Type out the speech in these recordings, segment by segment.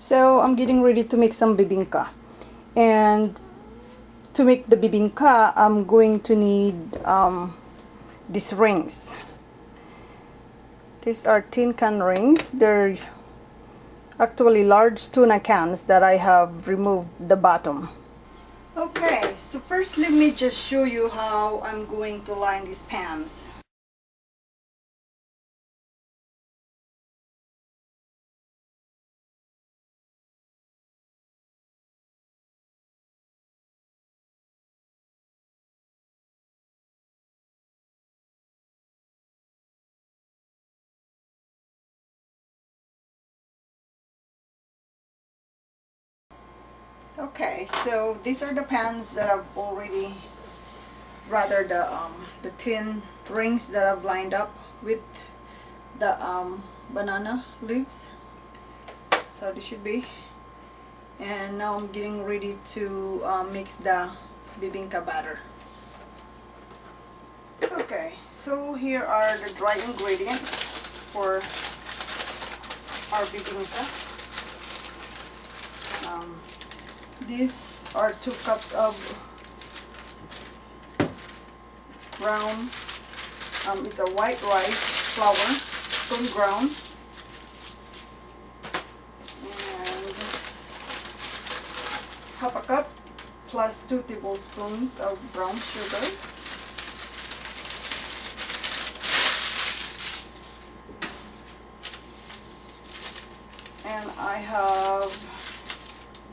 So I'm getting ready to make some bibingka, and to make the bibingka I'm going to need these rings. These are tin can rings. They're actually large tuna cans that I have removed the bottom. Okay, so first let me just show you how I'm going to line these pans. Okay, so these are the pans that I've already, rather the tin rings that I've lined up with the banana leaves. So this should be. And now I'm getting ready to mix the bibingka batter. Okay, so here are the dry ingredients for our bibingka. These are 2 cups of ground, it's a white rice flour, stone ground, and half a cup plus 2 tablespoons of brown sugar, and I have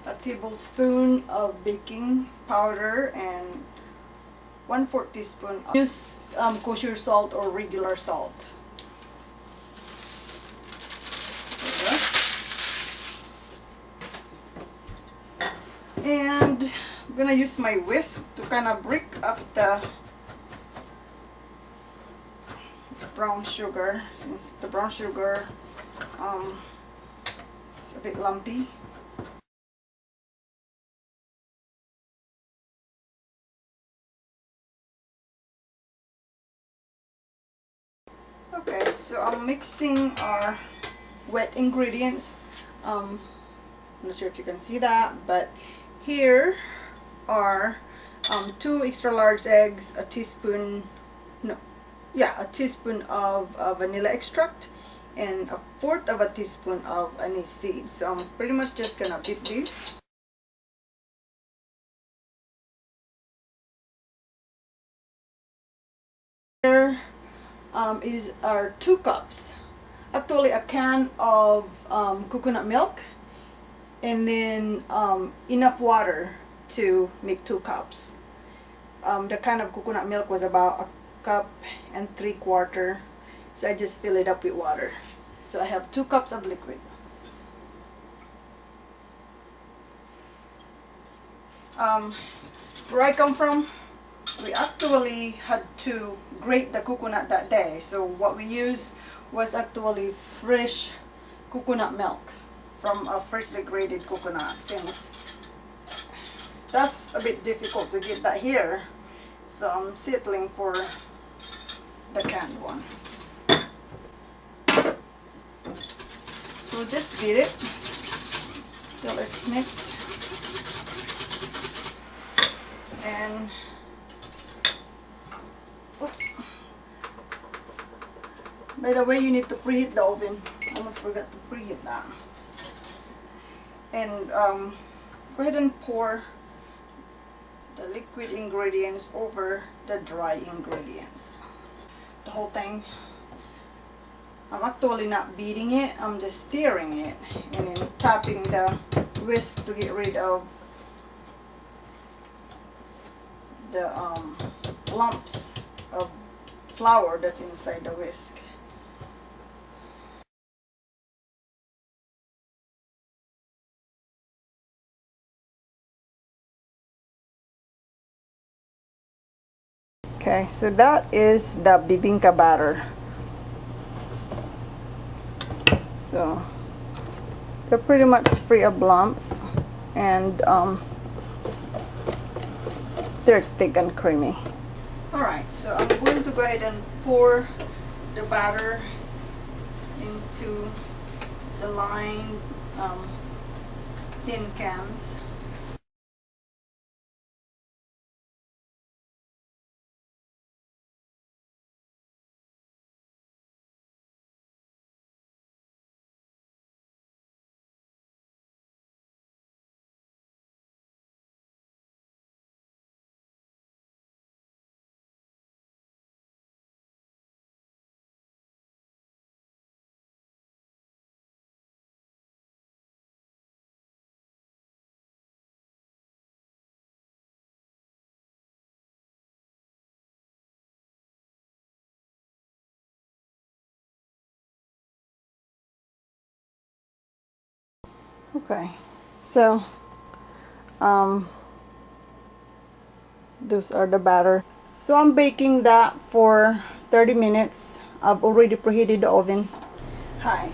a tablespoon of baking powder and 1/4 teaspoon of use kosher salt or regular salt. And I'm gonna use my whisk to kind of break up the brown sugar, since the brown sugar is a bit lumpy. Okay, so I'm mixing our wet ingredients. I'm not sure if you can see that, but here are 2 extra large eggs, a teaspoon of vanilla extract, and 1/4 of a teaspoon of anise seeds. So I'm pretty much just gonna beat these. Here is our 2 cups, actually a can of coconut milk, and then enough water to make 2 cups. The can of coconut milk was about 1.75 cups, so I just fill it up with water. So I have 2 cups of liquid. Where I come from, we actually had to grate the coconut that day, so what we used was actually fresh coconut milk from a freshly grated coconut, since that's a bit difficult to get that here, so I'm settling for the canned one. So just beat it till it's mixed, and by the way, you need to preheat the oven. Almost forgot to preheat that. And go ahead and pour the liquid ingredients over the dry ingredients. The whole thing. I'm actually not beating it, I'm just stirring it and then tapping the whisk to get rid of the lumps of flour that's inside the whisk. Okay, so that is the bibingka batter. So they're pretty much free of lumps, and they're thick and creamy. Alright, so I'm going to go ahead and pour the batter into the lined tin cans. Okay, so those are the batter. So I'm baking that for 30 minutes. I've already preheated the oven. Hi.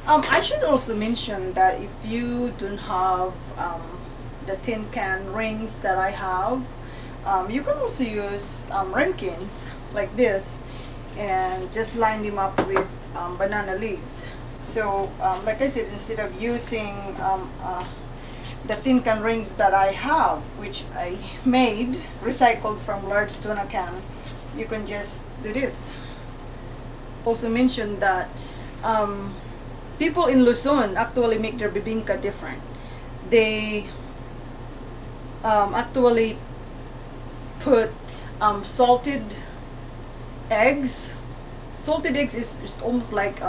I should also mention that if you don't have the tin can rings that I have, you can also use ramekins like this and just line them up with banana leaves. So like I said, instead of using the tin can rings that I have, which I made recycled from large tuna can, you can just do this. Also mentioned that people in Luzon actually make their bibingka different. They actually put salted eggs. Salted eggs is almost like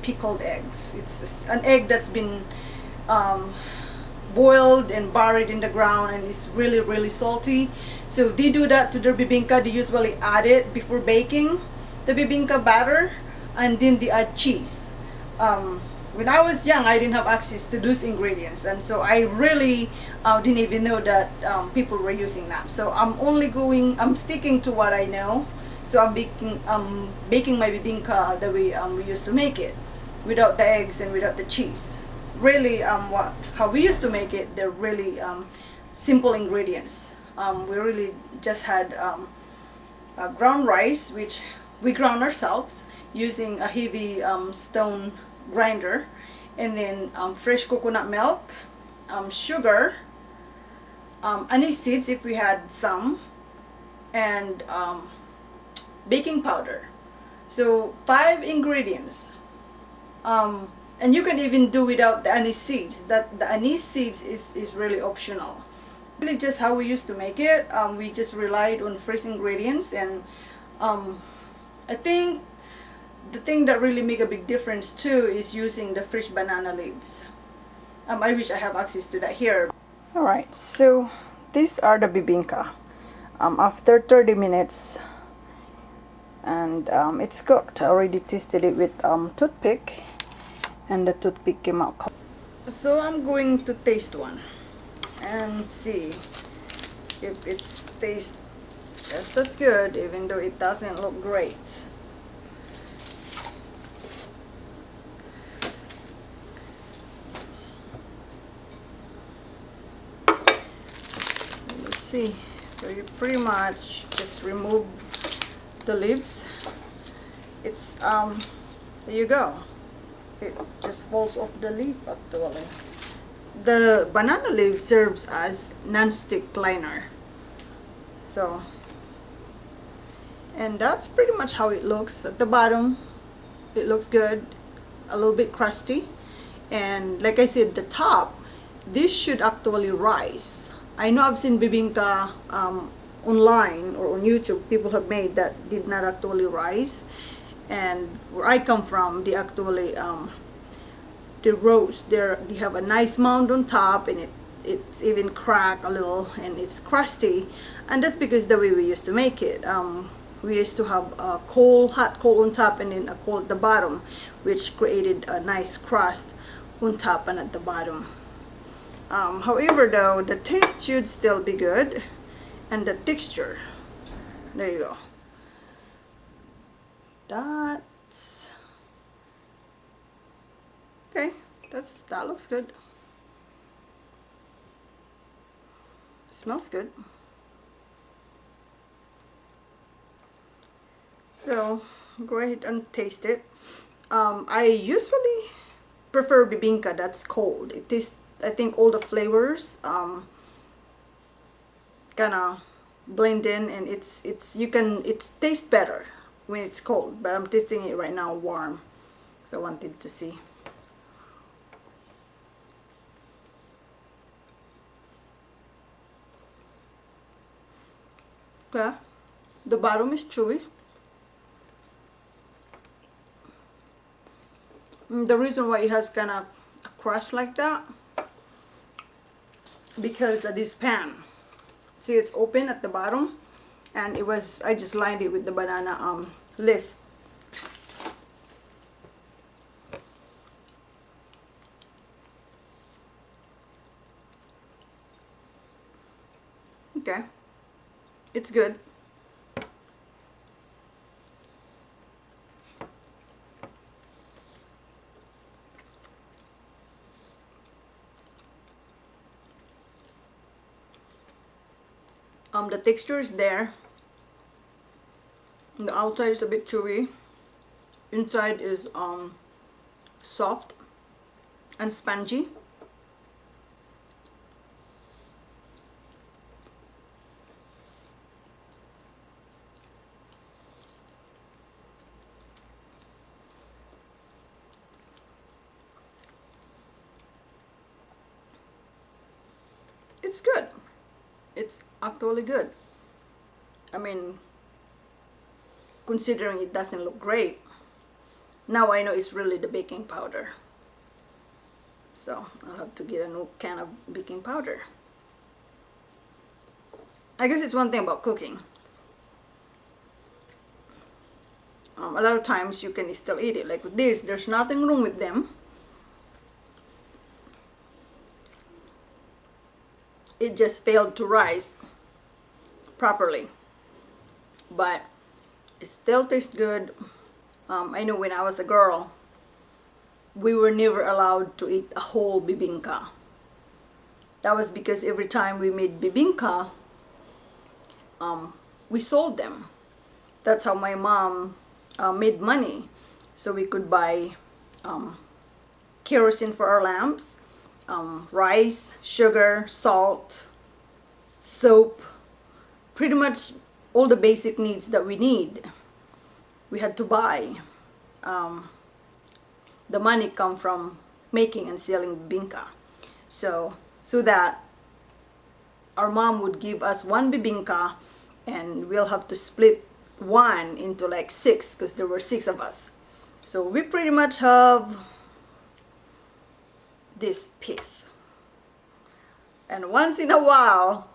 pickled eggs. It's an egg that's been boiled and buried in the ground, and it's really really salty. So they do that to their bibingka. They usually add it before baking the bibingka batter, and then they add cheese. When I was young, I didn't have access to those ingredients, and so I really didn't even know that people were using them. So I'm sticking to what I know. So I'm baking my bibingka the way we used to make it, without the eggs and without the cheese. Really, how we used to make it, they're really simple ingredients. We really just had ground rice, which we ground ourselves using a heavy stone grinder, and then fresh coconut milk, sugar, anise seeds if we had some, and baking powder. So 5 ingredients. And you can even do without the anise seeds. That the anise seeds is really optional. Really just how we used to make it. We just relied on fresh ingredients, and I think the thing that really make a big difference too is using the fresh banana leaves. I wish I have access to that here. Alright, so these are the bibingka. After 30 minutes, and it's cooked. I already tasted it with toothpick, and the toothpick came out cold. So I'm going to taste one and see if it's tastes just as good, even though it doesn't look great. So let's see. So you pretty much just remove the leaves. It's there you go. It just falls off the leaf actually. The banana leaf serves as non-stick liner. So, and that's pretty much how it looks at the bottom. It looks good, a little bit crusty, and like I said, the top, this should actually rise. I know I've seen bibingka online or on YouTube, people have made that did not actually rise, and where I come from, they actually the roast there, they have a nice mound on top, and it's even cracked a little, and it's crusty, and that's because the way we used to make it. We used to have a hot coal on top, and then a coal at the bottom, which created a nice crust on top and at the bottom. However though, the taste should still be good, and the texture, there you go. That's okay. That looks good. Smells good. So go ahead and taste it. I usually prefer bibingka that's cold. It tastes I think all the flavors kind of blend in, and it tastes better when it's cold, but I'm tasting it right now warm, so I wanted to see. Okay, the bottom is chewy. And the reason why it has kind of a crust like that, because of this pan. See, it's open at the bottom, and I just lined it with the banana leaf. Okay, it's good. The texture is there. The outside is a bit chewy. Inside is soft and spongy. It's good. It's actually good. I mean, considering it doesn't look great, now I know it's really the baking powder. So I'll have to get a new can of baking powder. I guess it's one thing about cooking. A lot of times you can still eat it. Like with this, there's nothing wrong with them. It just failed to rise properly, but it still tastes good. I know when I was a girl, we were never allowed to eat a whole bibingka. That was because every time we made bibingka, we sold them. That's how my mom made money, so we could buy kerosene for our lamps, rice, sugar, salt, soap, pretty much all the basic needs that we need. We had to buy. The money come from making and selling bibingka. So that our mom would give us one bibingka, and we'll have to split one into like 6, because there were 6 of us. So we pretty much have this piece. And once in a while,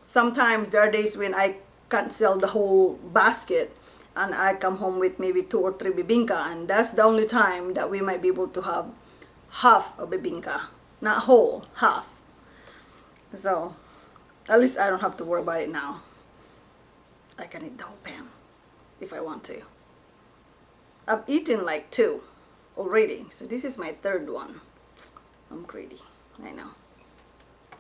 sometimes there are days when I can't sell the whole basket, and I come home with maybe 2 or 3 bibingka, and that's the only time that we might be able to have half a bibingka, not whole, half. So at least I don't have to worry about it now. I can eat the whole pan if I want to. I've eaten like 2 already, so this is my 3rd one. I'm greedy, I know.